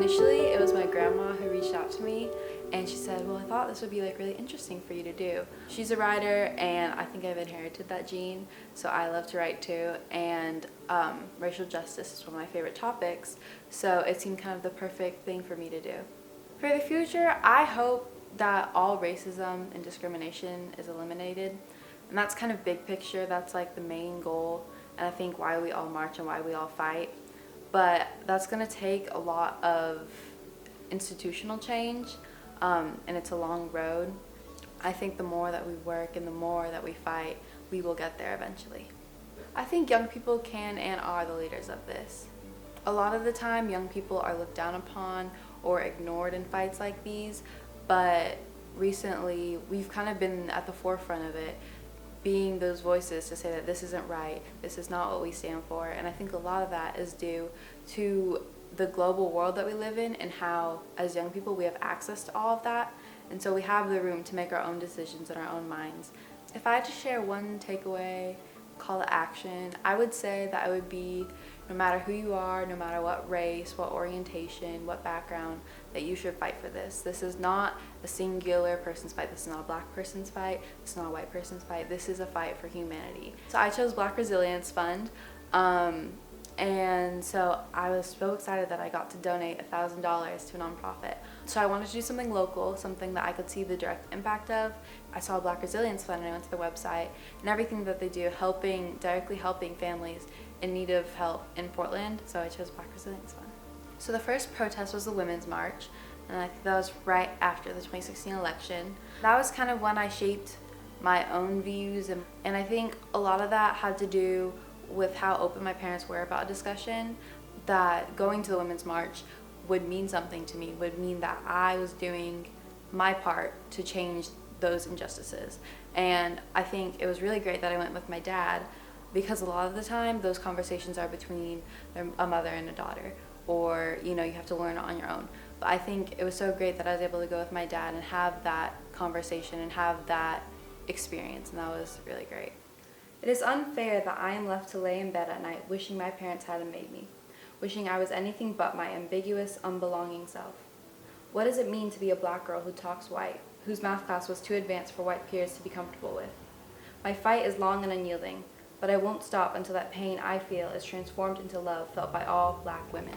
Initially, it was my grandma who reached out to me, and she said, well, I thought this would be like really interesting for you to do. She's a writer, and I think I've inherited that gene, so I love to write too, and racial justice is one of my favorite topics, so it seemed kind of the perfect thing for me to do. For the future, I hope that all racism and discrimination is eliminated, and that's kind of big picture. That's like the main goal, and I think why we all march and why we all fight. But that's going to take a lot of institutional change, and it's a long road. I think the more that we work and the more that we fight, we will get there eventually. I think young people can and are the leaders of this. A lot of the time, young people are looked down upon or ignored in fights like these, but recently we've kind of been at the forefront of it, being those voices to say that this isn't right, this is not what we stand for. And I think a lot of that is due to the global world that we live in and how, as young people, we have access to all of that. And so we have the room to make our own decisions in our own minds. If I had to share one takeaway, call to action, I would say that it would be no matter who you are, no matter what race, what orientation, what background, that you should fight for this. This is not a singular person's fight. This is not a black person's fight. This is not a white person's fight. This is a fight for humanity. So I chose Black Resilience Fund. And so I was so excited that I got to donate $1,000 to a nonprofit. So I wanted to do something local, something that I could see the direct impact of. I saw Black Resilience Fund and I went to their website and everything that they do, directly helping families in need of help in Portland. So I chose Black Resilience Fund. So the first protest was the Women's March, and I think that was right after the 2016 election. That was kind of when I shaped my own views, and I think a lot of that had to do with how open my parents were about discussion, that going to the Women's March would mean something to me, would mean that I was doing my part to change those injustices. And I think it was really great that I went with my dad, because a lot of the time those conversations are between a mother and a daughter, or you have to learn it on your own. But I think it was so great that I was able to go with my dad and have that conversation and have that experience, and that was really great. It is unfair that I am left to lay in bed at night wishing my parents hadn't made me, wishing I was anything but my ambiguous, unbelonging self. What does it mean to be a black girl who talks white, whose math class was too advanced for white peers to be comfortable with? My fight is long and unyielding, but I won't stop until that pain I feel is transformed into love felt by all black women.